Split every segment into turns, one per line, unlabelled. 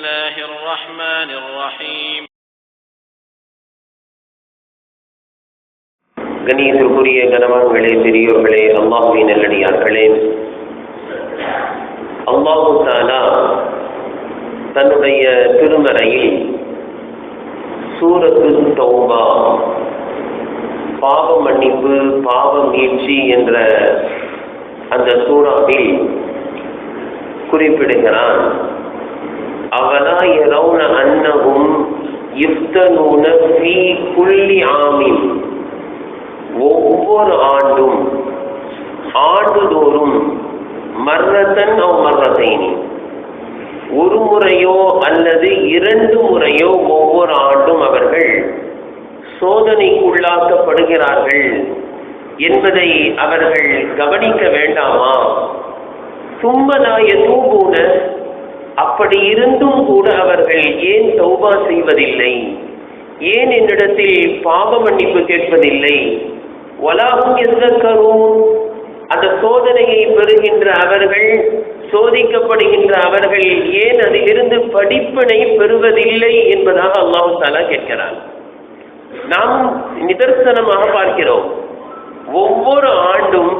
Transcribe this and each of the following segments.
الله الرحمن الرحيم.
கண்ணியத்திற்குரிய கனவான்களே, பெரியோர்களே, அல்லாஹ்வின் நல்லடியார்களே, அல்லாஹ் தஆலா தன்னுடைய திருமறையில் சூரத்து தௌபா, பாவ மன்னிப்பு, பாவ மீட்சி என்ற அந்த சூறாவில் குறிப்பிடுகிறான். அவலா யரவுன அன்னஹும் யுஃப்தனூன ஃபீ குல்லி ஆமின், ஒவ்வொரு ஆண்டும், ஆண்டுதோறும், மர்ரத்தன் அவ் மர்ரத்தைனி, ஒரு முறையோ அல்லது 2 முறையோ ஒவ்வொரு ஆண்டும் அவர்கள் சோதனைக்குள்ளாக்கப்படுகிறார்கள் என்பதை அவர்கள் கவனிக்க வேண்டாமா? சும்மலா யதூபூன, அப்படி இருந்தும் கூட அவர்கள் ஏன் தௌபா செய்வதில்லை? ஏன் என்னிடத்தில் பாவ மன்னிப்பு கேட்பதில்லை? வலாஹும் யஸ்தக்கரூன், அந்த சோதனையை பெறுகின்ற அவர்கள், சோதிக்கப்படுகின்ற அவர்கள் ஏன் அதிலிருந்து படிப்பினை பெறுவதில்லை என்பதாக அல்லாஹ் தஆலா கேட்கிறான். நாம் நிதர்சனமாக பார்க்கிறோம், ஒவ்வொரு ஆண்டும்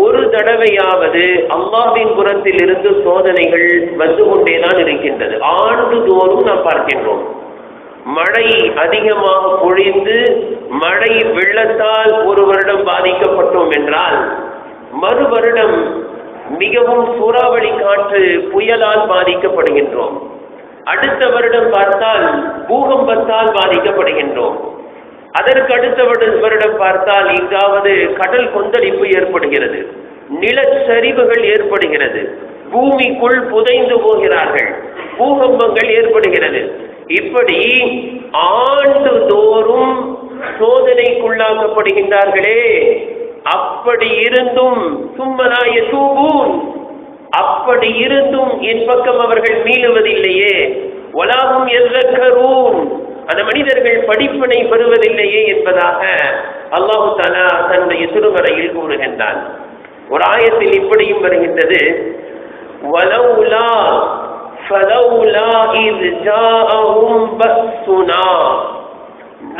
ஒரு தடவையாவது அல்லாஹ்வின் புறத்தில் இருந்து சோதனைகள் வந்து கொண்டேதான் இருக்கின்றது. ஆண்டுதோறும் நாம் பார்க்கின்றோம். மழை அதிகமாக பொழிந்து மழை வெள்ளத்தால் ஒரு வருடம் பாதிக்கப்பட்டோம் என்றால், மறு வருடம் மிகவும் சூறாவளி காற்று புயலால் பாதிக்கப்படுகின்றோம். அடுத்த வருடம் பார்த்தால் பூகம்பத்தால் பாதிக்கப்படுகின்றோம். அதற்கு அடுத்த வருடம் பார்த்தால் எங்காவது கடல் கொந்தளிப்பு ஏற்படுகிறது, நிலச்சரிவுகள் ஏற்படுகிறது, பூமிக்குள் புதைந்து போகிறார்கள், பூகம்பங்கள் ஏற்படுகிறது. இப்படி ஆண்டுதோறும் சோதனைக்குள்ளாக்கப்படுகின்றார்களே, அப்படி இருந்தும் சும்மலா யதூபூன், அப்படி இருந்தும் என் பக்கம் அவர்கள் மீளுவதில்லையே, வலாஹும் யஸ்தக்கரூன், அந்த மனிதர்கள் படிப்பினை பெறுவதில்லையே என்பதாக அல்லாஹ் தஆலா தன்னுடைய திருமறையில் கூறுகின்றான். ஒரு ஆயத்தில் இப்படியும் வருகின்றது, வலௌலா ஃபலௌலா இஸ் ஜாஅஹும் பஸ்ஸுனா,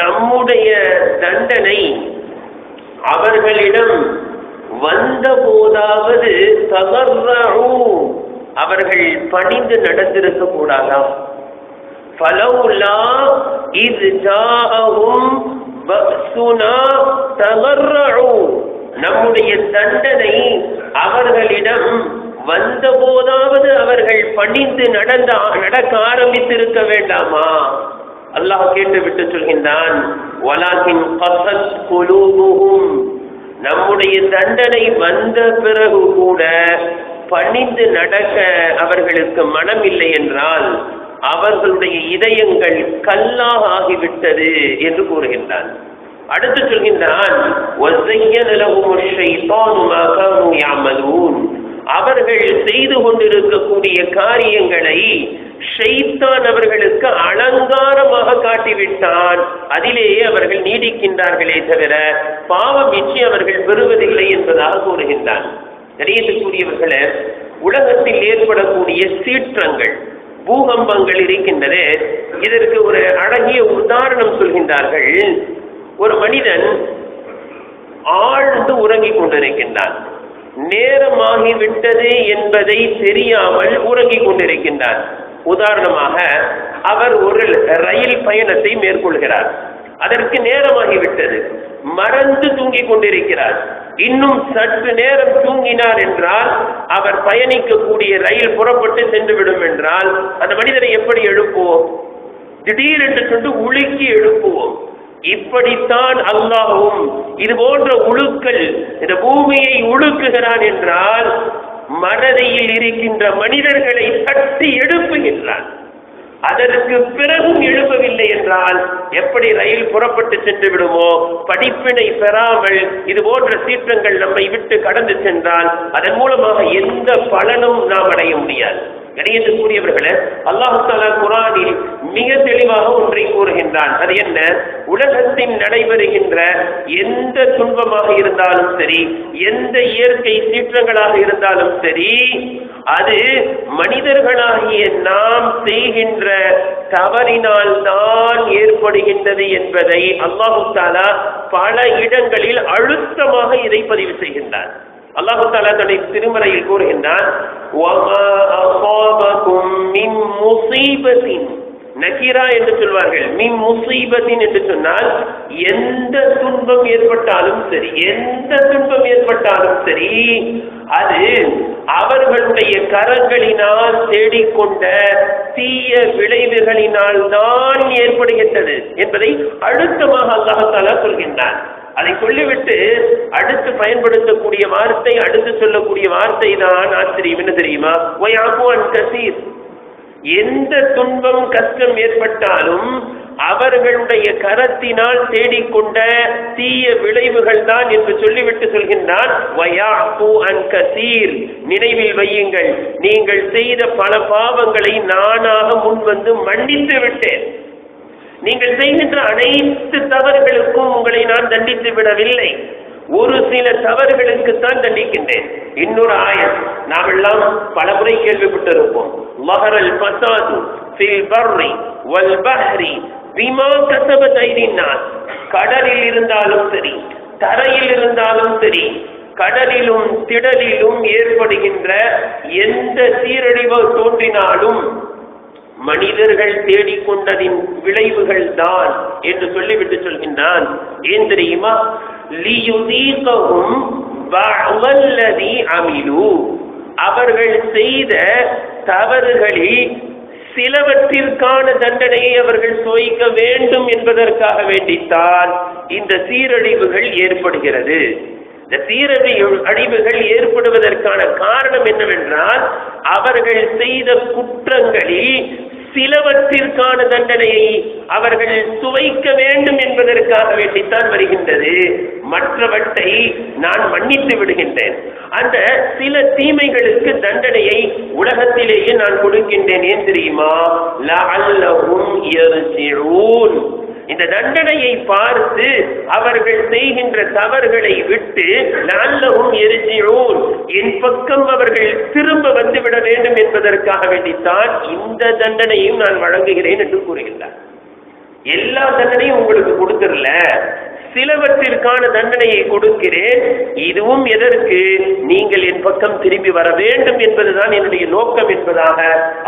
நம்முடைய தண்டனை அவர்களிடம் வந்த போதாவது தகர்ரூ, அவர்கள் பணிந்து நடந்திருக்க கூடாதா? ஃபலௌலா இஸ் ஜாஅஹும் பஸ்ஸுனா தகர்ரூ, நம்முடைய தண்டனை அவர்களிடம் வந்த போதாவது அவர்கள் பணிந்து நடக்க ஆரம்பித்திருக்க வேண்டாமா? அல்லாஹ் கேட்டுவிட்டு சொல்கின்றான், வலாகின் கஸத் குலூபுஹும், நம்முடைய தண்டனை வந்த பிறகு கூட பணிந்து நடக்க அவர்களுக்கு மனம் இல்லை என்றால் அவர்களுடைய இதயங்கள் கல்லாக ஆகிவிட்டது என்று கூறுகின்றான். அடுத்து சொல்கின்றான், வஸய்யன லஹுமுஷ் ஷைத்தானு மா கானூ யஅமலூன், அவர்கள் செய்து கொண்டிருக்கக்கூடிய காரியங்களை ஷைத்தான் அவர்களுக்கு அலங்காரமாக காட்டிவிட்டான், அதிலேயே அவர்கள் நீடிக்கின்றார்களே தவிர பாவ மீட்சி அவர்கள் பெறுவதில்லை என்பதாக கூறுகின்றான். கண்ணியத்திற்குரியவர்களே, உலகத்தில் ஏற்படக்கூடிய சீற்றங்கள், பூகம்பங்கள் இருக்கின்றது. இதற்கு ஒரு அழகிய உதாரணம் சொல்கின்றார்கள். ஒரு மனிதன் ஆழ்ந்து உறங்கிக் கொண்டிருக்கின்றான், நேரமாகிவிட்டது என்பதை தெரியாமல் உறங்கிக் கொண்டிருக்கின்றார். உதாரணமாக, அவர் ஒரு ரயில் பயணத்தை மேற்கொள்கிறார், அதற்கு நேரமாகிவிட்டது, மறந்து தூங்கிக் கொண்டிருக்கிறார். இன்னும் சற்று நேரம் தூங்கினார் என்றால் அவர் பயணிக்கக்கூடிய ரயில் புறப்பட்டு சென்றுவிடும் என்றால் அந்த மனிதரை எப்படி எழுப்புவோம்? திடீரென்று கொண்டு உலுக்கி எழுப்புவோம். இப்படித்தான் அல்லாஹ்வும் இது போன்ற உழுக்கள் இந்த பூமியை உழுக்குகிறான் என்றால் மனதையில் இருக்கின்ற மனிதர்களை தட்டி எழுப்புகின்றான். அதற்கு பிறகும் எழுப்பவில்லை என்றால் எப்படி ரயில் புறப்பட்டு சென்று விடுமோ? படிப்பினை பெறாமல் இது போன்ற சீற்றங்கள் நம்மை விட்டு கடந்து சென்றால் அதன் மூலமாக எந்த பலனும் நாம் அடைய முடியாது. கணியத்துக்குரியவர்களே, அல்லாஹ் தஆலா குர்ஆனில் மிக தெளிவாக ஒன்றை கூறுகின்றான். அது என்ன? உலகத்தின் நடைபெறுகின்ற எந்த துன்பமாக இருந்தாலும் சரி, எந்த இயற்கை சீற்றங்களாக இருந்தாலும் சரி, அது மனிதர்களாகிய நாம் செய்கின்ற தவறினால் தான் ஏற்படுகின்றது என்பதை அல்லாஹு தஆலா பல இடங்களில் அழுத்தமாக இதை பதிவு செய்கின்றார். அல்லாஹு தஆலா தன்னுடைய திருமறையில் கூறுகின்றான், வமா அஸாபகும் மின் முஸீபத்தின், நகிரா என்று சொல்வார்கள், மின் முஸீபத்தின் என்று சொன்னால் எந்த துன்பம் ஏற்பட்டாலும் சரி, எந்த துன்பம் ஏற்பட்டாலும் சரி, அது அவர்களுடைய கரங்களினால் தேடிக்கொண்ட தீய விளைவுகளினால் தான் ஏற்படுகின்றது என்பதை அழுத்தமாக அல்லாஹ் தஆலா சொல்கின்றார். அதை சொல்லிவிட்டு அடுத்து பயன்படுத்தக்கூடிய வார்த்தை, அடுத்து சொல்லக்கூடிய வார்த்தை தான் ஆச்சரியம். என்ன தெரியுமா? வயஃபு அன் கஸீர், எந்த துன்பம் கஷ்டம் ஏற்பட்டாலும் அவர்களுடைய கரத்தினால் தேடிக்கொண்ட தீய விளைவுகள் தான் என்று சொல்லிவிட்டு சொல்கின்றான், வயஃபு அன் கஸீர், நினைவில் வையுங்கள், நீங்கள் செய்த பல பாவங்களை நானாக முன்வந்து மன்னித்து விட்டேன். நீங்கள் செய்கின்ற அனைத்து தவறுகளுக்கும் உங்களை நான் தண்டித்து விடவில்லை, ஒரு சில தவறுகளுக்குத்தான் தண்டிக்கின்றேன். இன்னொரு ஆயத் நாம் எல்லாம் பலமுறை கேள்விப்பட்டிருப்போம், லஹரல் ஃபஸாது ஃபில் பர்ரி வல் பஹ்ரி பிமா கஸபத் ஐதின் நாஸ். கடலில் இருந்தாலும் சரி, தரையில் இருந்தாலும் சரி, கடலிலும் திடலிலும் ஏற்படுகின்ற எந்த சீரழிவு தோன்றினாலும் மனிதர்கள் தேடிக்கொண்டதின் விளைவுகள் தான் என்று சொல்லிவிட்டு சொல்கின்றான். ஏன் தெரியுமா? லியுதீகஹும் பஅலல்லதி அமிலு, அவர்கள் செய்த தவறுகளில் சிலவற்றிற்கான தண்டனையை அவர்கள் சுவைக்க வேண்டும் என்பதற்காக வேண்டித்தான் இந்த சீரழிவுகள் ஏற்படுகிறது. இந்த சீரழிவுகள் ஏற்படுவதற்கான காரணம் என்னவென்றால், அவர்கள் செய்த குற்றங்களில் சிலவற்றிற்கான தண்டனையை அவர்கள் சுவைக்க வேண்டும் என்பதற்காக வேண்டித்தான் வருகின்றது. மற்றவற்றை நான் மன்னித்து விடுகின்றேன். அந்த சில தீமைகளுக்கு தண்டனையை உலகத்திலேயே நான் கொடுக்கின்றேன். ஏன் தெரியுமா? லஅல்லஹும் யர்ஜிஊன், இந்த தண்டனையை பார்த்து அவர்கள் செய்கின்ற தவறுகளை விட்டு லஅல்லஹும் யர்ஜிஊன், என் பக்கம் அவர்கள் திரும்ப வந்துவிட வேண்டும் என்பதற்காக வேண்டித்தான் இந்த தண்டனையும் நான் வழங்குகிறேன் என்று கூறுகின்றார். எல்லா தண்டனையும் உங்களுக்கு கொடுத்துடல, சிலவற்றிற்கான தண்டனையை கொடுக்கிறேன். இதுவும் எதற்கு? நீங்கள் என் பக்கம் திரும்பி வர வேண்டும் என்பதுதான் என்னுடைய நோக்கம் என்பதாக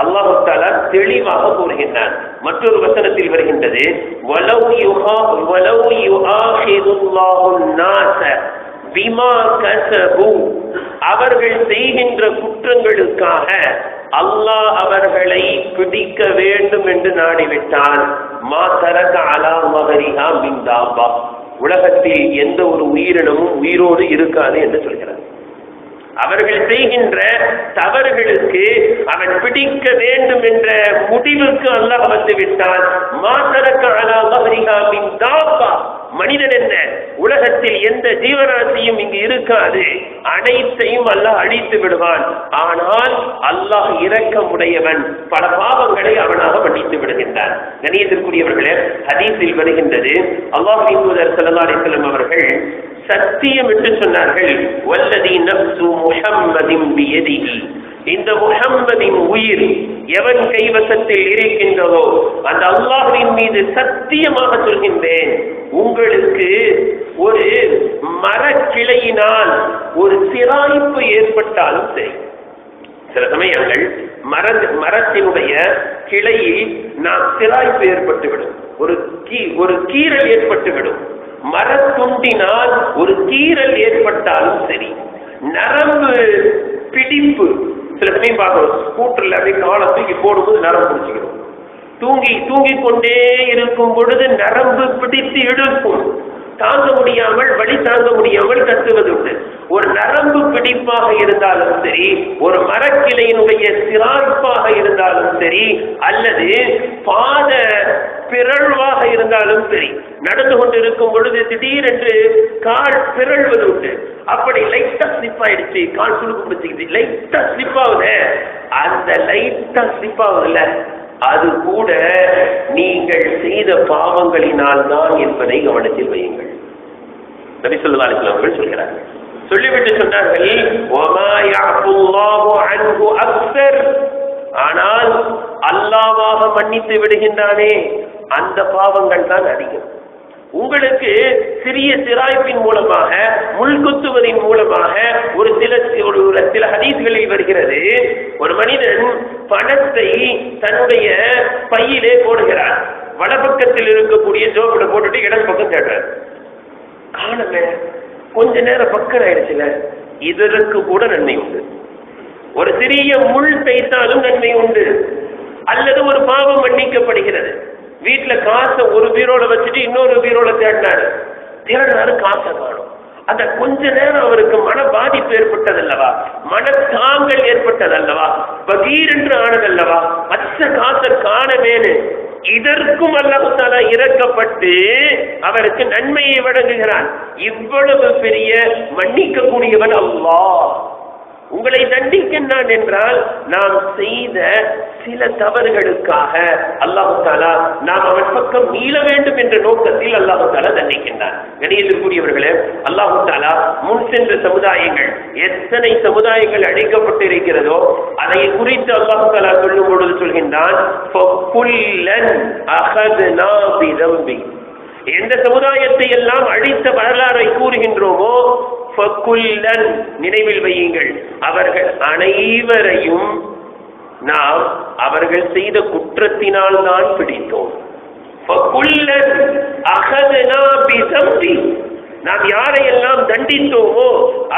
அல்லாஹ் தஆலா தெளிவாக கூறுகின்றார். மற்றொரு வசனத்தில் வருகின்றது, வலவ் யுஆஹிதுல்லாஹுன் நாஸ பிமா கஸபு, அவர்கள் செய்கின்ற குற்றங்களுக்காக அல்லாஹ் அவர்களை பிடிக்க வேண்டும் என்று நாடிவிட்டான், மா தரக அலா மஹரிஹா மின் தாபா, உலகத்தில் எந்த ஒரு உயிரினமும் உயிரோடு இருக்காது என்று சொல்கிறார். அவர்கள் செய்கின்ற தவறுகளுக்கு அவன் பிடிக்க வேண்டும் என்ற முடிவுக்கு அல்லாஹ் வந்து விட்டான். மா தரக அலா மஹரிஹா மின் தாபா, மனிதன் என்ன, உலகத்தில் எந்த ஜீவராசியும் இங்கு இருக்காது, அனைத்தையும் அல்லாஹ் அழித்து விடுவான். ஆனால் அல்லாஹ் இரக்கமுடையவன், பல பாவங்களை அவனாக மன்னித்து விடுகின்றான். கண்ணியத்திற்குரியவர்களே, ஹதீஸில் வருகின்றது, அல்லாஹ்வின் தூதர் ஸல்லல்லாஹு அலைஹி வஸல்லம் அவர்கள் சத்தியம் என்று சொன்னார்கள், வல்லதி நஃப்சு முஹம்மதின் பியதிஹி, இந்த முஹம்மதின் உயிர் எவன் கைவசத்தில் இருக்கின்றதோ அந்த அல்லாஹ்வின் மீது சத்தியமாக சொல்கின்றேன், உங்களுக்கு ஒரு மரக்கிளையினால் ஒரு சிராய்ப்பு ஏற்பட்டாலும் சரி, சில சமயங்கள் மரத்தினுடைய கிளையில் நாம் சிராய்ப்பு ஏற்பட்டுவிடும், ஒரு கீறல் ஏற்பட்டுவிடும். மரத்துண்டினால் ஒரு கீறல் ஏற்பட்டாலும் சரி, நரம்பு பிடிப்பு, சில சமயம் பார்க்கணும், ஸ்கூட்டர்ல அப்படியே காலை தூக்கி போடும்போது நரம்பு பிடிச்சிக்கணும், தூங்கி கொண்டே இருக்கும் பொழுது நரம்பு பிடித்து இழுக்கும், தாங்க முடியாமல், வலி தாங்க முடியாமல் கத்துவது உண்டு. ஒரு நரம்பு பிடிப்பாக இருந்தாலும் சரி, ஒரு மரக்கிளையினுடைய சிராய்ப்பாக இருந்தாலும் சரி, அல்லது பாத பிறழ்வாக இருந்தாலும் சரி, நடந்து கொண்டு இருக்கும் பொழுது திடீரென்று கால் பிறழ்வது உண்டு. அப்படி லைட்டா ஸ்லிப் ஆயிடுச்சு, கால் சுழுக்கு பிடிச்சிக்கிது, லைட்டா ஸ்லிப் ஆகுது, அந்த லைட்டா ஸ்லிப் ஆகுதுல்ல, அது கூட நீங்கள் செய்த பாவங்களினால் தான் என்பதை கவனத்தில் வையுங்கள். நபி ஸல்லல்லாஹு அலைஹி வஸல்லம் அவர்கள் சொல்கிறார்கள். சொல்லிவிட்டு சொன்னார்கள், வமா யஅஃபுல்லாஹு அன்ஹு அக்ஸர், ஆனால் அல்லாஹ்வாக மன்னித்து விடுகின்றானே, அந்த பாவங்கள் தான் அதிகம். உங்களுக்கு சிறிய சிராய்ப்பின் மூலமாக, முள்குத்துவதின் மூலமாக ஒரு சில ஹதீஸ்களில் வருகிறது, ஒரு மனிதன் பணத்தை தன்னுடைய பையிலே போடுகிறார். வலப்பக்கத்தில் இருக்கக்கூடிய ஜோப்பில் போட்டுட்டு இடது பக்கம் தேடுறார். காணல, கொஞ்ச நேரம் பக்கம் ஆயிடுச்சுல. இதற்கு கூட நன்மை உண்டு. ஒரு சிறிய முள் தைத்தாலும் நன்மை உண்டு. அல்லது ஒரு பாவம் மன்னிக்கப்படுகிறது. வீட்டுல காசை ஒரு பீரோல வச்சுட்டு இன்னொரு பீரோல தேடினாரு, காசை காணும். அந்த கொஞ்ச நேரம் அவருக்கு மன பாதிப்பு ஏற்பட்டதல்லவா, மனத்தாங்கல் ஏற்பட்டதல்லவா, பகீர் என்று ஆனதல்லவா, அச்ச காசை காணவேன்னு இதற்கும் அல்லாஹ் தஆலா இரக்கப்பட்டு அவருக்கு நன்மையை வழங்குகிறான். இவ்வளவு பெரிய மன்னிக்க கூடியவன் அல்லாஹ். உங்களை தண்டிக்கின்றான் என்றால் நாம் செய்த சில தவறுகளுக்காக அல்லாஹ் தஆலா நாம் அவன் பக்கம் மீள வேண்டும் என்ற நோக்கத்தில் அல்லாஹ் தஆலா தண்டிக்கின்றான். கணியத்திற்குரியவர்களே, அல்லாஹ் தஆலா முன் சென்ற சமுதாயங்கள், எத்தனை சமுதாயங்கள் அழிக்கப்பட்டு இருக்கிறதோ அதை குறித்து அல்லாஹ் தஆலா சொல்லும் பொழுது சொல்கின்றான், எந்த சமுதாயத்தை எல்லாம் அழித்த வரலாறை கூறுகின்றோமோ நினைவில் வையுங்கள், அவர்கள் அனைவரையும் நாம் அவர்கள் செய்த குற்றத்தினால் தான் பிடித்தோம். நாம் யாரையெல்லாம் தண்டித்தோமோ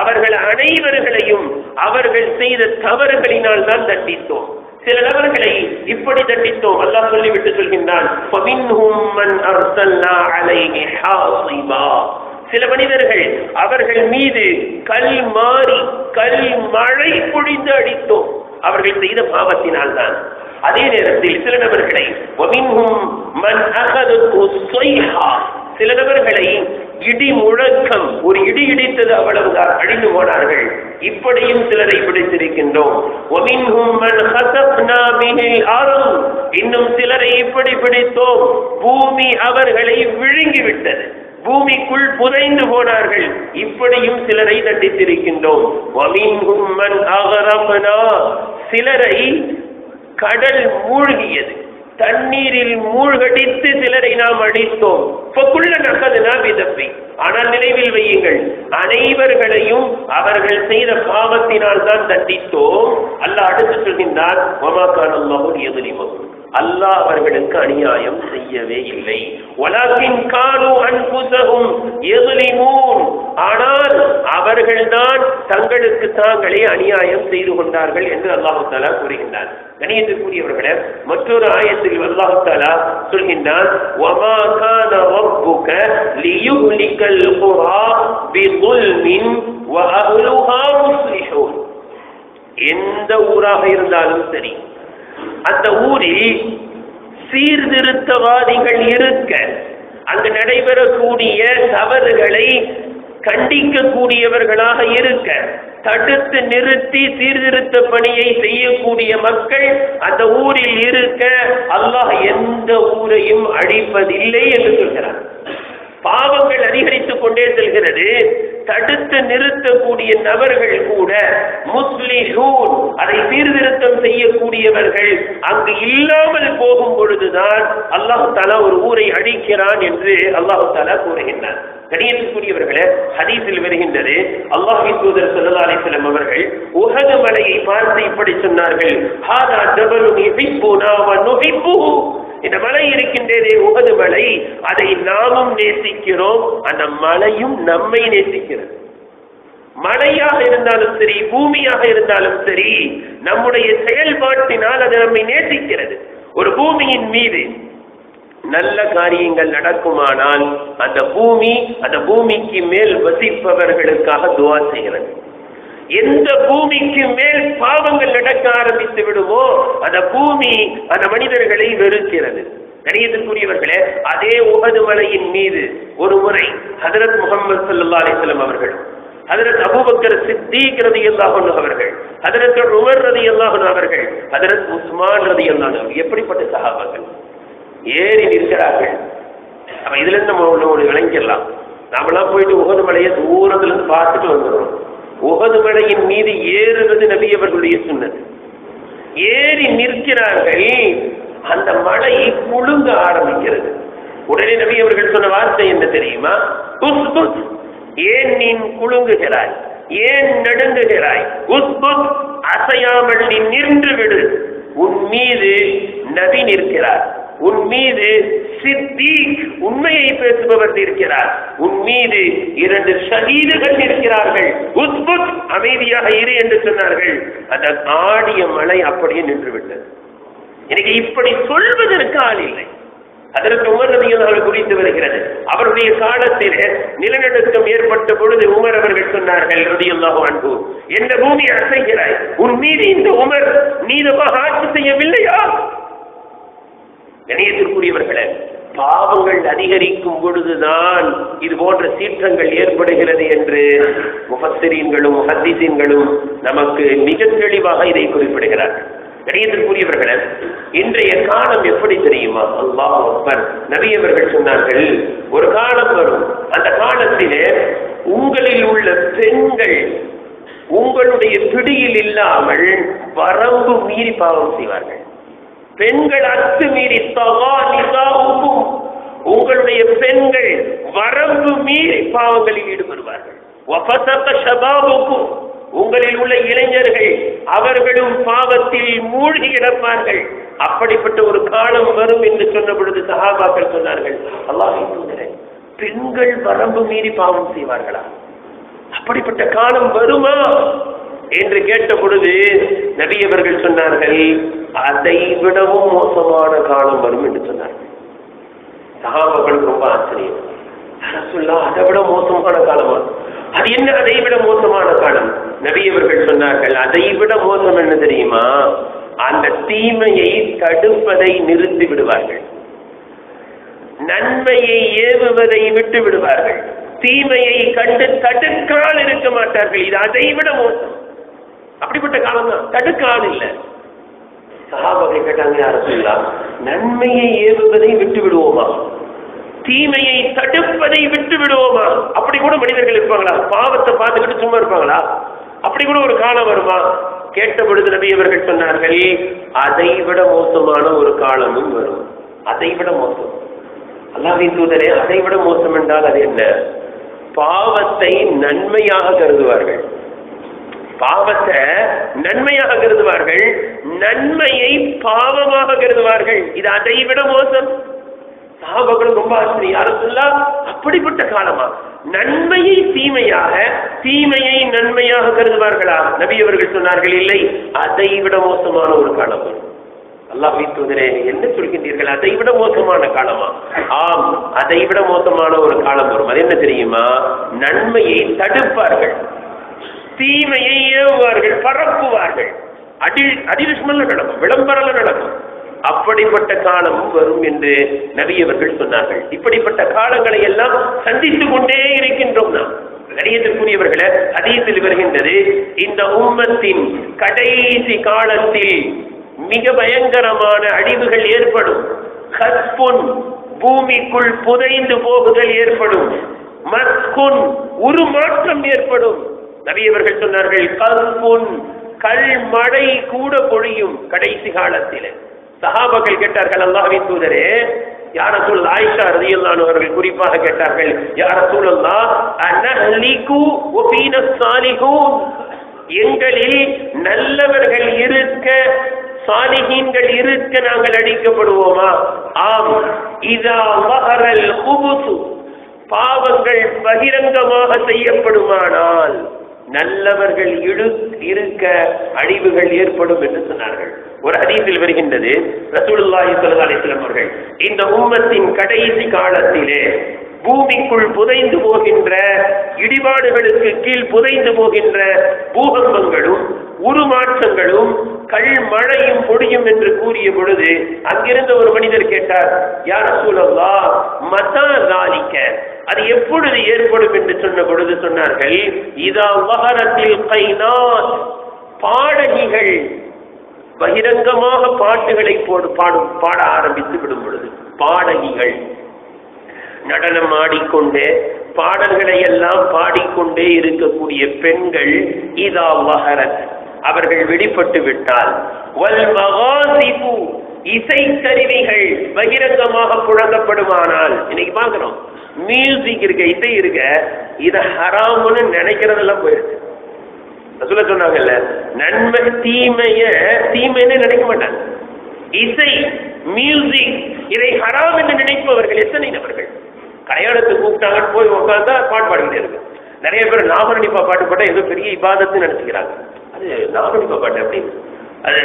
அவர்கள் அனைவர்களையும் அவர்கள் செய்த தவறுகளினால் தான் தண்டித்தோம். சில நபர்களை இப்படி தண்டித்தோம். அல்லாஹ் சொல்லிவிட்டு சொல்கின்றான், சில மனிதர்கள் அவர்கள் மீது கல் மாறி கல் மழை பொழிந்து அடித்தோம், அவர்கள் செய்த பாவத்தினால் தான். அதே நேரத்தில் சில நபர்களை சில நபர்களை இடி முழக்கம், ஒரு இடி இடித்தது அவ்வளவுதான், அழிந்து போனார்கள். இப்படியும் சிலரை பிடித்திருக்கின்றோம். இன்னும் சிலரை இப்படி பிடித்தோம், பூமி அவர்களை விழுங்கிவிட்டது, பூமிக்குள் புதைந்து போனார்கள். இப்படியும் சிலரை தண்டித்திருக்கின்றோம். சிலரை கடல் மூழ்கியது, தண்ணீரில் மூழ்கடித்து சிலரை நாம் அடித்தோம். ஆனால் நினைவில் வையுங்கள், அனைவர்களையும் அவர்கள் செய்த பாவத்தினால் தான் தண்டித்தோம். அல்லாஹ் அடுத்து சொல்கின்றான், அல்லாஹ் அவர்களுக்கு அநியாயம் செய்யவே இல்லை. ஆனால் அவர்கள்தான் தங்களுக்கு தாங்களே அநியாயம் செய்து கொண்டார்கள் என்று அல்லாஹ் தஆலா கூறுகின்றார். கணியத்திற்குரியவர்களே, மற்றொரு ஆயத்தில் அல்லாஹ் தஆலா சொல்கின்றான், வமா கான ரப்புக லியுஹ்லிகல் குரா பிظுல்மின் வஅஹ்லுஹா முஸ்லிஹூன். எந்த ஊராக இருந்தாலும் சரி, அந்த ஊரில் சீர்திருத்தவாதிகள் இருக்க, அங்கு நடைபெறக்கூடிய தவறுகளை கண்டிக்கக்கூடியவர்களாக இருக்க, தடுத்து நிறுத்தி சீர்திருத்த பணியை செய்யக்கூடிய மக்கள் அந்த ஊரில் இருக்க, அல்லாஹ் எந்த ஊரையும் அழிப்பதில்லை என்று சொல்கிறார். பாவங்கள் அதிகரித்துக் கொண்டே செல்கிறது. தடுத்து நிறுத்தக்கூடிய நபர்கள் கூட முஸ்லிஹூன், அதை சீர்திருத்தம் செய்யக்கூடியவர்கள் அங்கு இல்லாமல் போகும் பொழுதுதான் அல்லாஹ் தஆலா ஒரு ஊரை அழிக்கிறான் என்று அல்லாஹ் தஆலா கூறுகின்றார். கணியத்துக்குரியவர்களே, ஹதீஸில் வருகின்றது, அல்லாஹ்வின் தூதர் ஸல்லல்லாஹு அலைஹி வஸல்லம் அவர்கள் உஹது மலையை பார்த்து இப்படி சொன்னார்கள், ஹாதா ஜபலுன் யுஹிப்புனா வ நுஹிப்புஹு. இந்த மலை இருக்கின்றதே உஹது மலை, அதை நாமும் நேசிக்கிறோம், அந்த மலையும் நம்மை நேசிக்கிறது. மலையாக இருந்தாலும் சரி, பூமியாக இருந்தாலும் சரி, நம்முடைய செயல்பாட்டினால் அது நம்மை நேசிக்கிறது. ஒரு பூமியின் மீது நல்ல காரியங்கள் நடக்குமானால் அந்த பூமி, அந்த பூமிக்கு மேல் வசிப்பவர்களுக்காக துஆ செய்கிறது. எந்த பூமிக்கு மேல் பாவங்கள் நடக்க ஆரம்பித்து விடுமோ அந்த பூமி அந்த மனிதர்களை வெறுக்கிறது. கணியத்திற்குரியவர்களே, அதே உஹது மலையின் மீது ஒரு முறை ஹஜ்ரத் முஹம்மது ஸல்லல்லாஹு அலைஹி வஸல்லம் அவர்கள், ஹஜ்ரத் அபூபக்கர் சித்தீக் ரலியல்லாஹு அன்ஹு அவர்கள், ஹஜ்ரத் உமர் ரலியல்லாஹு அன்ஹு அவர்கள், ஹஜ்ரத் உஸ்மான் ரலியல்லாஹு அன்ஹு, எப்படிப்பட்ட சஹாபாக்கள் ஏறி நிற்கிறார்கள். அப்ப இதுல இருந்து நம்ம விளங்கிடலாம். நாமெல்லாம் போயிட்டு உஹது மலையை தூரத்துல இருந்து பார்த்துட்டு வந்துடுறோம். உஹது மலையின் மீது ஏறுவது நபி அவர்களுடைய சுன்னத். ஏறி நிற்கிறார்கள். அந்த மழை குலுங்க ஆரம்பிக்கிறது. உடனே நபி அவர்கள் சொன்ன வார்த்தை என்ன தெரியுமா? உஸ்புத், ஏன் நீ குலுங்குகிறாய், ஏன் நடுங்குகிறாய்? உஸ்புத், அசையாமல் நீ நின்று விடு. உன் மீது நபி நிற்கிறார், உன் மீது சித்தீக், உண்மையை பேசுபவர் இருக்கிறார், உன் மீது 2 ஷஹீதுகள் இருக்கிறார்கள். உஸ்புத், அமைதியாக இரு என்று சொன்னார்கள். அந்த ஆடிய மழை அப்படியே நின்று விட்டது. எனக்கு இப்படி சொல்வதற்கு ஆள் இல்லை. அதற்கு உமர் ரலியல்லாஹு குறித்து வருகிறது. அவருடைய காலத்திலே நிலநடுக்கம் ஏற்பட்ட பொழுது உமர் அவர்கள் சொன்னார்கள் ரலியல்லாஹு அன்ஹு, என்ன பூமி அசைகிறாய், உன் மீது இந்த உமர் நீதமாக ஆட்சி செய்யவில்லையா? கணியத்திற்குரியவர்களே, பாவங்கள் அதிகரிக்கும் பொழுதுதான் இது போன்ற சீற்றங்கள் ஏற்படுகிறது என்று முஃபஸ்ஸிரீன்களும் முஹத்திஸீன்களும் நமக்கு மிக தெளிவாக இதை குறிப்பிடுகிறார்கள். கணியத்திற்குரியவர்களே, இன்றைய காலம் எப்படி தெரியுமா? அல்லாஹ் அக்பர். நபி அவர்கள் சொன்னார்கள், ஒரு காலம் வரும், அந்த காலத்திலே உங்களில் உள்ள பெண்கள் உங்களுடைய பிடியில் இல்லாமல் வரம்பு மீறி பாவம் செய்வார்கள். பெண்கள் அத்துமீறி தகாநிதாவுக்கும், உங்களுடைய பெண்கள் வரம்பு மீறி பாவங்களில் ஈடுபடுவார்கள். வஃபஸக ஷபாபுக்கும், உங்களில் உள்ள இளைஞர்கள் அவர்களும் பாவத்தில் மூழ்கி கிடப்பார்கள். அப்படிப்பட்ட ஒரு காலம் வரும் என்று சொன்ன பொழுது சஹாபாக்கள் சொன்னார்கள், அல்லாஹ்வின் தூதரே, பெண்கள் வரம்பு மீறி பாவம் செய்வார்களா? அப்படிப்பட்ட காலம் வருமா என்று கேட்ட பொழுது நபி அவர்கள் சொன்னார்கள், அதை விடவும் மோசமான காலம் வரும் என்று சொன்னார்கள். சஹாபாக்கள் ரொம்ப ஆச்சரியம். ரசூலுல்லாஹ், அதை விட மோசமான காலமா? அது என்ன அதை விட மோசமான காலம்? நபி அவர்கள் சொன்னார்கள், அதை விட மோசம் என்ன தெரியுமா? அந்த தீமையை தடுப்பதை நிறுத்தி விடுவார்கள், நன்மையை ஏவுவதை விட்டு விடுவார்கள், தீமையை கண்டு தடுக்கால் இருக்க மாட்டார்கள். இது அதை விட மோசம். அப்படிப்பட்ட காலம் தான். தடுக்கால் இல்லை. சஹாபாக்கள் கேட்டாங்க, யார் ரசூலுல்லாஹ், நன்மையை ஏவுவதை விட்டு விடுவோமா, தீமையை தடுப்பதை விட்டு விடுவோமா? அப்படி கூட மனிதர்கள் இருப்பாங்களா? பாவத்தை பார்த்துக்கிட்டு சும்மா இருப்பாங்களா? அப்படி கூட ஒரு காலம் வருமா? கேட்ட பொழுது நபி அவர்கள் சொன்னார்கள், அதை விட மோசமான ஒரு காலமும் வரும். அதை விட மோசம். அல்லாஹ்வின் தூதரே, அதை விட மோசம் என்றால் அது என்ன? பாவத்தை நன்மையாக கருதுவார்கள், பாவத்தை நன்மையாக கருதுவார்கள், நன்மையை பாவமாக கருதுவார்கள். இது அதை விட மோசம். சஹாபாக்கள் ரொம்ப ஆச்சரியம், யார் ரசூலுல்லாஹ், அப்படிப்பட்ட காலமா? நன்மையை தீமையாக, தீமையை நன்மையாக கருதுவார்களா? நபி அவர்கள் சொன்னார்கள், இல்லை, அதை விட மோசமான ஒரு காலம் வரும். அல்லாஹ்வின் தூதரே, என்ன சொல்கின்றீர்கள்? அதை விட மோசமான காலமா? ஆம், அதை விட மோசமான ஒரு காலம் வரும். அது என்ன தெரியுமா? நன்மையை தடுப்பார்கள், தீமையை ஏவுவார்கள், பரப்புவார்கள். அடிவிஸ்மல்ல நடக்கும், விளம்பரல நடக்கும். அப்படிப்பட்ட காலமும் வரும் என்று நபி அவர்கள் சொன்னார்கள். இப்படிப்பட்ட காலங்களை எல்லாம் சந்தித்துக் கொண்டே இருக்கின்றோம் நாம். கணியத்திற்குரியவர்களே, ஹதீஸில் வருகின்றது, இந்த உம்மத்தின் கடைசி காலத்தில் மிக பயங்கரமான அழிவுகள் ஏற்படும். கஸ்புன், பூமிக்குள் புதைந்து போகுதல் ஏற்படும். மஸ்குன், உருமாற்றம் ஏற்படும். நபி அவர்கள் சொன்னார்கள், கல்புன், கல் மழை கூட பொழியும் கடைசி காலத்தில். சஹாபாக்கள் கேட்டார்கள், அல்லாஹ்வின் தூதரே, யா ரசூலுல்லாஹ், ஆயிஷா ரலியல்லாஹு அன்ஹா அவர்கள் குறிப்பாக கேட்டார்கள், யா ரசூலுல்லாஹ், அனஹ்லிகு வ ஃபீனா ஸாலிஹூன், எங்களில் நல்லவர்கள் இருக்க, சாலிஹீன்கள் இருக்க நாங்கள் அழிக்கப்படுவோமா? ஆம், இதா வஹரல் குபுஸ், பாவங்கள் பகிரங்கமாக செய்யப்படுமானால் நல்லவர்கள் இருக்க அழிவுகள் ஏற்படும் என்று சொன்னார்கள். ஒரு ஹதீஸில் வருகின்றது, ரசூலுல்லாஹி ஸல்லல்லாஹு அலைஹி வஸல்லம் அவர்கள், இந்த உம்மத்தின் கடைசி காலத்திலே பூமிக்குள் புதைந்து போகின்ற, இடிபாடுகளுக்கு கீழ் புதைந்து போகின்ற பூகம்பங்களும் உருமாற்றங்களும் கல் மழையும் பொடியும் என்று கூறிய பொழுது அங்கிருந்த ஒரு மனிதர் கேட்டார், யா ரசூலல்லாஹ், மதா ஸாலிக, அது எப்பொழுது ஏற்படும் என்று சொன்ன பொழுது சொன்னார்கள், இதா வஹரத்தில் கைனாத், பாடகிகள் பகிரங்கமாக பாட்டுகளை பாட ஆரம்பித்து விடும் பொழுது, பாடகிகள் நடனம் ஆடிக்கொண்டே பாடல்களை எல்லாம் பாடிக்கொண்டே இருக்கக்கூடிய பெண்கள், இதா வஹரத், அவர்கள் வெளிப்பட்டு விட்டால், வல் மகாசிபு இசைக்கருவிகள் பகிரங்கமாக புழங்கப்படுமானால், இன்னைக்கு பார்க்கிறோம் மியூசிக் இருக்க, இசை இருக்க, இத ஹராம்னு நினைக்கிறதெல்லாம் போயிருக்கு. சொல்ல சொன்னாங்கல்ல, நன்மை தீமைன்னு நினைக்க மாட்டாங்க. இசை மியூசிக் இதை ஹராம் என்று நினைப்பவர்கள் எத்தனை நபர்கள்? கல்யாணத்துக்கு கூப்பிட்டாங்க, போய் உட்காந்தா பாட்டு பாடிக்கிட்டே இருக்கு. நிறைய பேர் நாமரணிப்பா பாட்டு பாட்டா ஏதோ பெரிய இபாதத்து நினைச்சுக்கிறாங்க. அது நாமரணிப்பா பாட்டு அப்படி அது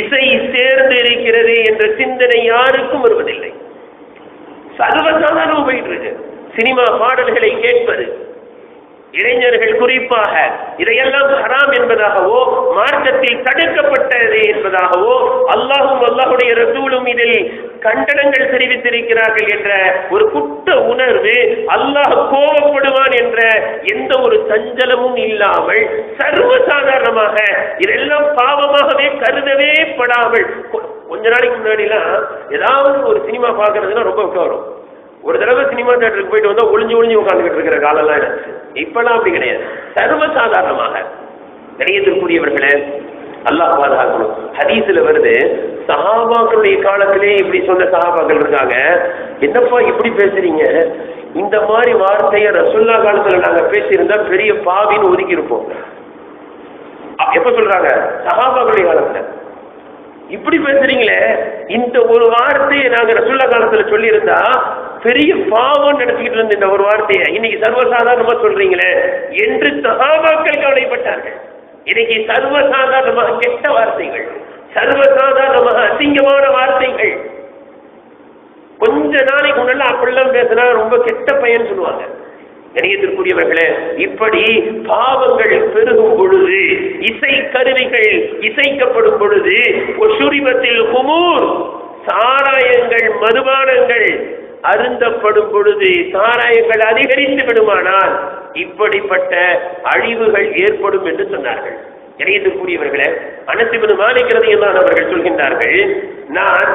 இசை சேர்ந்து இருக்கிறது என்ற சிந்தனை யாருக்கும் வருவதில்லை. சர்வசாதாரணம் போயிட்டு இருக்கு. சினிமா பாடல்களை கேட்பது, இளைஞர்கள் குறிப்பாக இதையெல்லாம் ஹராம் என்பதாகவோ மார்க்கத்தில் தடுக்கப்பட்டது என்பதாகவோ அல்லாஹும் அல்லாஹுடைய ரசூலும் இதில் கண்டனங்கள் தெரிவித்திருக்கிறார்கள் என்ற ஒரு குற்ற உணர்வு, அல்லாஹ் கோபப்படுவான் என்ற எந்த ஒரு சஞ்சலமும் இல்லாமல் சர்வசாதாரணமாக இதெல்லாம் பாவமாகவே கருதவே படாமல், கொஞ்ச நாளைக்கு முன்னாடிலாம் ஏதாவது ஒரு சினிமா பார்க்கறதுன்னா ரொம்ப வரும். ஒரு தடவை சினிமா தியேட்டருக்கு போயிட்டு வந்தா ஒளிஞ்சு உட்காந்துக்கிட்டு இருக்கிற காலம்லாம் இருந்துச்சு. இப்பெல்லாம் அப்படி கிடையாது. சர்வசாதாரணமாக கண்ணியத்திற்குரியவர்களே, அல்லாஹ் பாதுகாக்கணும். ஹதீஸ்ல வருது, சஹாபாக்களுடைய காலத்திலே இப்படி சொன்ன சஹாபாக்கள் இருக்காங்க. என்னப்பா இப்படி பேசுறீங்க, இந்த மாதிரி வார்த்தையை ரசூலுல்லாஹ் காலத்துல நாங்க பேசியிருந்தா பெரிய பாவின்னு ஒதுக்கி இருப்போம். எப்ப சொல்றாங்க? சஹாபாக்களுடைய காலத்துல. இப்படி பேசுறீங்களே, இந்த ஒரு வார்த்தையை நாங்க ரசூலுல்லாஹ் காலத்துல சொல்லி இருந்தா பெரிய பாவம் நினைச்சுக்கிட்டு இருந்த இந்த ஒரு வார்த்தையை இன்னைக்கு சர்வசாதாரணமா சொல்றீங்களே என்று சஹாபாக்கள் கவலைப்பட்டார்கள். இன்னைக்கு சர்வசாதாரணமாக கெட்ட வார்த்தைகள், சர்வசாதாரணமாக அசிங்கமான வார்த்தைகள். கொஞ்ச நாளைக்கு முன்னால அப்படிலாம் பேசினா ரொம்ப கெட்ட பையன் சொல்லுவாங்க. கணியத்திற்குரியவர்களே, இப்படி பாவங்கள் பெருகும் பொழுது, இசை கருவிகள் இசைக்கப்படும் பொழுது, ஒசுரிபத்தில் குமூர் சாராயங்கள் மதுபானங்கள் அருந்தப்படும் பொழுது சாராயங்கள் அதிகரித்து விடுமானால் இப்படிப்பட்ட அழிவுகள் ஏற்படும் என்று சொன்னார்கள். கணியத்திற்குரியவர்களே, அனஸ் இப்னு மாலிக் ரலியல்லாஹு அவர்கள் சொல்கின்றார்கள், நான்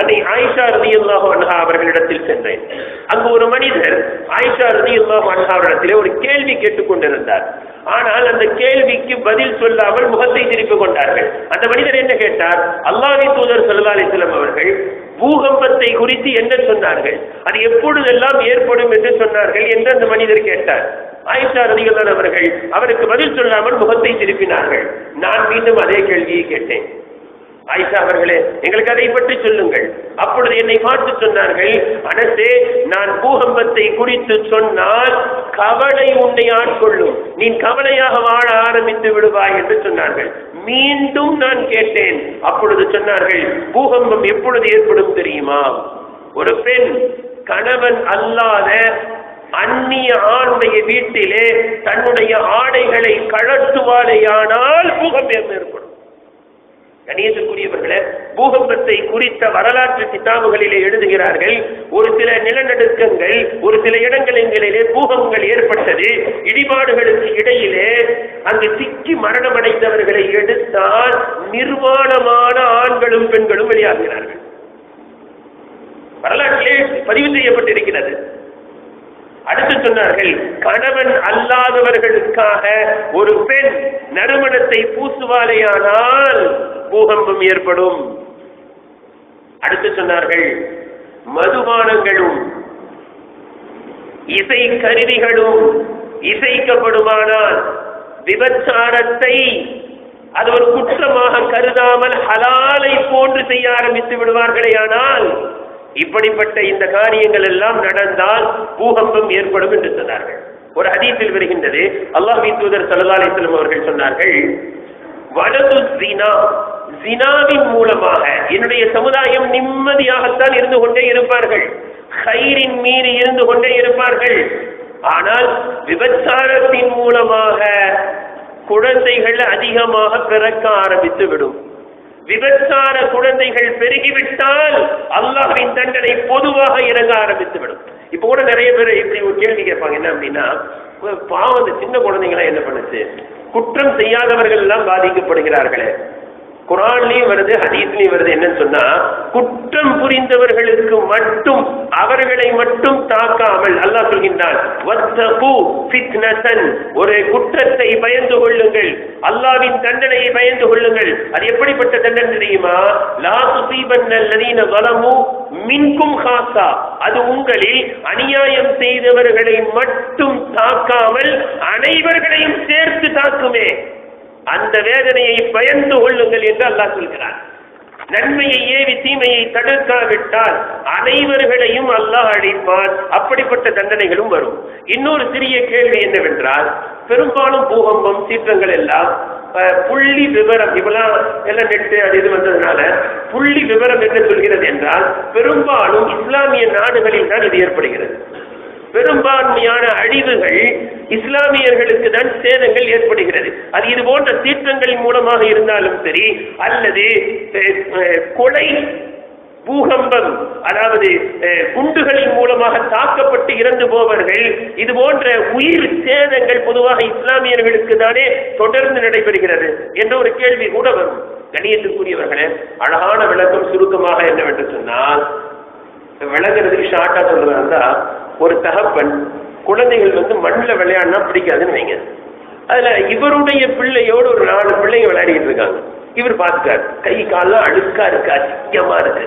அன்னை ஆயிஷா ரலியல்லாஹு அன்ஹா அவர்களிடத்தில் சென்றேன். அங்கு ஒரு மனிதர் ஆயிஷா ரலியல்லாஹு அன்ஹா அவரிடத்திலே ஒரு கேள்வி கேட்டுக் கொண்டிருந்தார். ஆனால் அந்த கேள்விக்கு பதில் சொல்லாமல் முகத்தை திருப்பிக் கொண்டார்கள். அந்த மனிதர் என்ன கேட்டார்? அல்லாஹ்வின் தூதர் ஸல்லல்லாஹு அலைஹி வஸல்லம் அவர்கள் பூகம்பத்தை குறித்து என்ன சொன்னார்கள், அது எப்பொழுதெல்லாம் ஏற்படும் என்று சொன்னார்கள் என்று அந்த மனிதர் கேட்டார். ஆயிஷா ரலியல்லாஹு அவர்கள் அவருக்கு பதில் சொல்லாமல் முகத்தை திருப்பினார்கள். நான் மீண்டும் அதே கேள்வியை கேட்டேன். ஆயிஷா அவர்களே, எங்களுக்கு அதை பற்றி சொல்லுங்கள். அப்பொழுது என்னை பார்த்து சொன்னார்கள், அனஸே, நான் பூகம்பத்தை குறித்து சொன்னால் கவலை உன்னை ஆட்கொள்ளும், நீ கவலையாக வாழ ஆரம்பித்து விடுவாய் என்று சொன்னார்கள். மீண்டும் நான் கேட்டேன். அப்பொழுது சொன்னார்கள், பூகம்பம் எப்பொழுது ஏற்படும் தெரியுமா? ஒரு பெண் கணவன் அல்லாத அந்நிய ஆணுடைய வீட்டிலே தன்னுடைய ஆடைகளை கழற்றுவாளேயானால் பூகம்பம் ஏற்படும். கணியத்துக்குரியவர்களே, பூகம்பத்தை குறித்த வரலாற்று கிதாபுகளிலே எழுதுகிறார்கள், ஒரு சில நிலநடுக்கங்கள், ஒரு சில இடங்களிலே பூகம்பங்கள் ஏற்பட்டது. இடிபாடுகளுக்கு இடையிலே அங்கு சிக்கி மரணமடைந்தவர்களை எடுத்தால் நிர்வாணமான ஆண்களும் பெண்களும் வெளியாகிறார்கள். வரலாற்றிலே பதிவு செய்யப்பட்டிருக்கிறது. அடுத்து சொன்னார்கள், கணவன் அல்லாதவர்களுக்காக ஒரு பெண் நறுமணத்தை பூசுவாலேயானால் பூகம்பம் ஏற்படும். அடுத்து சொன்னார்கள், மதுபானங்களும் இசை கருவிகளும் இசைக்கப்படுமானால் விபச்சாரத்தை அது ஒரு குற்றமாக கருதாமல் ஹலாலை போன்று செய்ய ஆரம்பித்து விடுவார்களேயானால் இப்படிப்பட்ட இந்த காரியங்கள் எல்லாம் நடந்தால் பூகம்பம் ஏற்படும் என்று சொன்னார்கள். ஒரு ஹதீஸில் வருகின்றது, அல்லாஹ்வின் தூதர் ஸல்லல்லாஹு அலைஹி வஸல்லம் அவர்கள் சொன்னார்கள், வலது ஜினா, ஜினாவின் மூலமாக என்னுடைய சமுதாயம் நிம்மதியாகத்தான் இருந்து கொண்டே இருப்பார்கள், கைரின் மீறி இருந்து கொண்டே இருப்பார்கள். ஆனால் விபச்சாரத்தின் மூலமாக குழந்தைகள் அதிகமாக பிறக்க ஆரம்பித்து விடும். விபச்சார குழந்தைகள் பெருகிவிட்டால் அல்லாஹ்வின் தண்டனை பொதுவாக இறங்க ஆரம்பித்து விடும். இப்ப கூட நிறைய பேர் இப்படி ஒரு கேள்வி கேட்பாங்க, என்ன அப்படின்னா, பாவம் இந்த சின்ன குழந்தைங்களா என்ன பண்ணுச்சு, குற்றம் செய்யாதவர்கள் எல்லாம் பாதிக்கப்படுகிறார்களே, குர்ஆன்லயும் வருது, ஹதீஸ்லயும் வருது. என்னன்னு சொன்னா, குற்றம் புரிந்தவர்களுக்கு மட்டும், அவர்களை மட்டும் தாக்காமல் அல்லாஹ் சொல்கின்றான், வத்தகு ஃபித்னதன், ஒரு குற்றத்தை பயந்து கொள்ளுங்கள், அல்லாஹ்வின் தண்டனையை பயந்து கொள்ளுங்கள். அது எப்படிப்பட்ட தண்டனை தெரியுமா? லா துஸீபன்னல்லதீன ஸலமு மின்கும் ஹாஸா, அது உங்களில் அநியாயம் செய்தவர்களை மட்டும் தாக்காமல் அனைவர்களையும் சேர்த்து தாக்குமே. அந்த வேதனையை பயந்து கொள்ளுங்கள் என்று அல்லாஹ் சொல்கிறார். நன்மையை ஏவி தீமையை தடுக்காவிட்டால் அனைவர்களையும் அல்லாஹ் அழிப்பான். அப்படிப்பட்ட தண்டனைகளும் வரும். இன்னொரு சிறிய கேள்வி என்னவென்றால், பெரும்பாலும் பூகம்பம், சீற்றங்கள் எல்லாம் புள்ளி விவரம், இவெல்லாம் எல்லாம் நெட்டு அது இது வந்ததுனால புள்ளி விவரம் என்ன சொல்கிறது என்றால், பெரும்பாலும் இஸ்லாமிய நாடுகளில் தான் இது ஏற்படுகிறது. பெரும்பான்மையான அழிவுகள் இஸ்லாமியர்களுக்கு தான் சேதங்கள் ஏற்படுகிறது. அது இது போன்ற சீற்றங்களின் மூலமாக இருந்தாலும் சரி, அல்லது கொலை, பூகம்பம், அதாவது குண்டுகளின் மூலமாக தாக்கப்பட்டு இறந்து போவர்கள், இது போன்ற உயிர் சேதங்கள் பொதுவாக இஸ்லாமியர்களுக்கு தானே தொடர்ந்து நடைபெறுகிறது என்ற ஒரு கேள்வி கூட வரும். கண்ணியத்திற்குரியவர்களே, அழகான விளக்கம் சுருக்கமாக என்னவென்று சொன்னால், விளங்குறதுக்கு ஷார்ட்டா சொல்றதா, ஒரு தகப்பன் குழந்தைகள் மண்ணில் விளையாடினா பிடிக்காதுன்னு வைங்க. அதுல இவருடைய பிள்ளையோடு ஒரு 4 பிள்ளைங்க விளையாடிட்டு இருக்காங்க. இவர் பார்த்துக்காரு, கை கால்லாம் அழுக்கா இருக்கு, அசிங்கமா இருக்கு.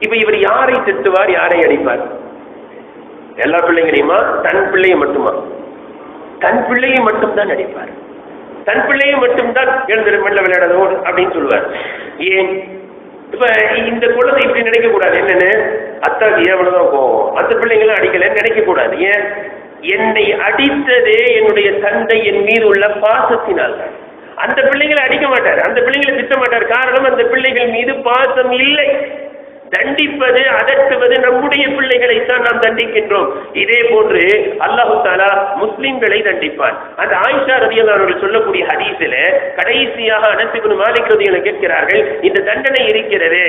இப்ப இவர் யாரை திட்டுவார், யாரை அடிப்பார்? எல்லா பிள்ளைங்களையுமா, தன் பிள்ளைய மட்டுமா? தன் பிள்ளையை மட்டும்தான் அடிப்பார். தன் பிள்ளையை மட்டும்தான் எழுந்து மண்ணில் விளையாடணும் அப்படின்னு சொல்லுவார். ஏன்? இப்ப இந்த குழந்தை இப்படி நினைக்க கூடாது. என்னன்னு, அத்தாக்கு எவ்வளவுதான் போவோம், அந்த பிள்ளைங்களும் அடிக்கலன்னு நினைக்க கூடாது. ஏன்? என்னை அடித்ததே என்னுடைய தந்தை என் மீது உள்ள பாசத்தினால். அந்த பிள்ளைங்களை அடிக்க மாட்டார், அந்த பிள்ளைங்களை திட்ட மாட்டார். காரணம், அந்த பிள்ளைகள் மீது பாசம் இல்லை. தண்டிப்பது, அதட்டுவது நம்முடைய பிள்ளைகளைத்தான் நாம் தண்டிக்கின்றோம். இதே போன்று அல்லாஹு தஆலா முஸ்லிம்களை தண்டிப்பான். அந்த ஆயிஷா ரலியல்லாஹு அன்ஹா சொல்லக்கூடிய ஹதீஸில கடைசியாக அனஸ் இப்னு மாலிக் ரலியல்லாஹு கேட்கிறார்கள், இந்த தண்டனை இருக்கிறது,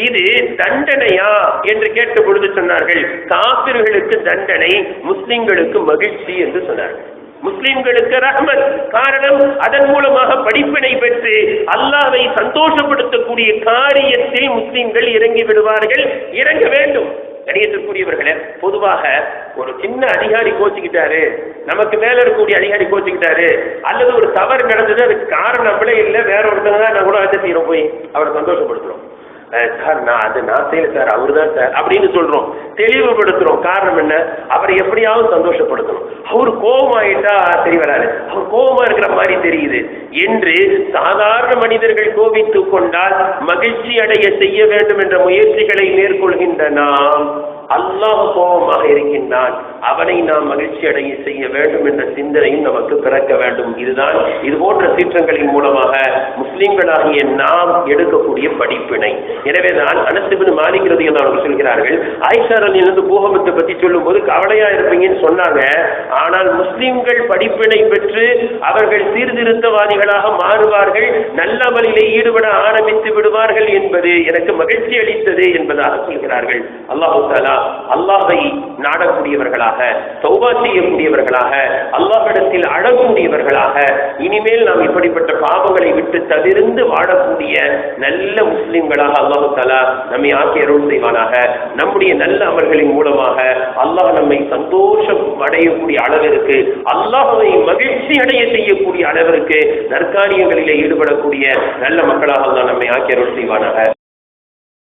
இது தண்டனையா என்று கேட்ட பொழுது சொன்னார்கள், காபிர்களுக்கு தண்டனை, முஸ்லிம்களுக்கு மகிழ்ச்சி என்று சொன்னார்கள். முஸ்லிம்களுக்கு ரஹ்மத். காரணம், அதன் மூலமாக படிப்பினை பெற்று அல்லாஹ்வை சந்தோஷப்படுத்தக்கூடிய காரியத்தில் முஸ்லிம்கள் இறங்கி விடுவார்கள், இறங்க வேண்டும். கணியத்திற்குரியவர்களே, பொதுவாக ஒரு சின்ன அதிகாரி கோச்சிக்கிட்டாரு, நமக்கு மேல இருக்கக்கூடிய அதிகாரி கோச்சிக்கிட்டாரு, அல்லது ஒரு தவறு நடந்தது, அதுக்கு காரணம் நம்மளே இல்லை, வேற ஒருத்தங்க தான், நான் கூட அதை செய்யறோம், போய் அவரை சந்தோஷப்படுத்துறோம். சார் நான் செய்யல சார், அவரு தான் சார் அப்படின்னு சொல்றோம், தெளிவுபடுத்துறோம். காரணம் என்ன? அவரை எப்படியாவது சந்தோஷப்படுத்தணும். அவர் கோபமாயிட்டா சரி வராது, அவர் கோபமா இருக்கிற மாதிரி தெரியுது என்று சாதாரண மனிதர்கள் கோபித்துக் கொண்டால் மகிழ்ச்சி அடைய செய்ய வேண்டும் என்ற முயற்சிகளை மேற்கொள்கின்ற நாம், அல்லாஹ் கோபமாக இருக்கின்றான், அவனை நாம் மகிழ்ச்சி அடைய செய்ய வேண்டும் என்ற சிந்தனையும் நமக்கு பிறக்க வேண்டும். இதுதான் இது போன்ற சீற்றங்களின் மூலமாக முஸ்லிம்களாகிய நாம் எடுக்கக்கூடிய படிப்பினை. எனவேதான் அனஸ் இப்னு மாலிக் ரலியல்லாஹு அன்ஹு சொல்கிறார்கள், ஆயிஷா ரலியல்லாஹு பூகம்பத்தை பற்றி சொல்லும் போது கவலையா இருப்பீங்கன்னு சொன்னாங்க. ஆனால் முஸ்லிம்கள் படிப்பினை பெற்று அவர்கள் சீர்திருத்தவாதிகளாக மாறுவார்கள், நல்லமலிலே ஈடுபட ஆரம்பித்து விடுவார்கள் என்பது எனக்கு மகிழ்ச்சி அளித்தது என்பதாக சொல்கிறார்கள். அல்லாஹ் தஆலா அல்லாஹ்வை நாடக்கூடியவர்களாக, தௌபா செய்யக்கூடியவர்களாக, அல்லாஹ்விடத்தில் அழக்கூடியவர்களாக, இனிமேல் நாம் இப்படிப்பட்ட பாவங்களை விட்டு தவிர்த்து வாழக்கூடிய நல்ல முஸ்லிம்களாக அல்லாஹ் தஆலா நம்மை ஆக்கி அருள் செய்வானாக. நம்முடைய நல்ல அமல்களின் மூலமாக அல்லாஹ் நம்மை சந்தோஷம் அடையக்கூடிய அளவிற்கு, அல்லாஹ்வை மகிழ்ச்சி அடைய செய்யக்கூடிய அளவிற்கு நற்காரியங்களிலே ஈடுபடக்கூடிய நல்ல மக்களாக அல்லாஹ் நம்மை ஆக்கி அருள் செய்வானாக.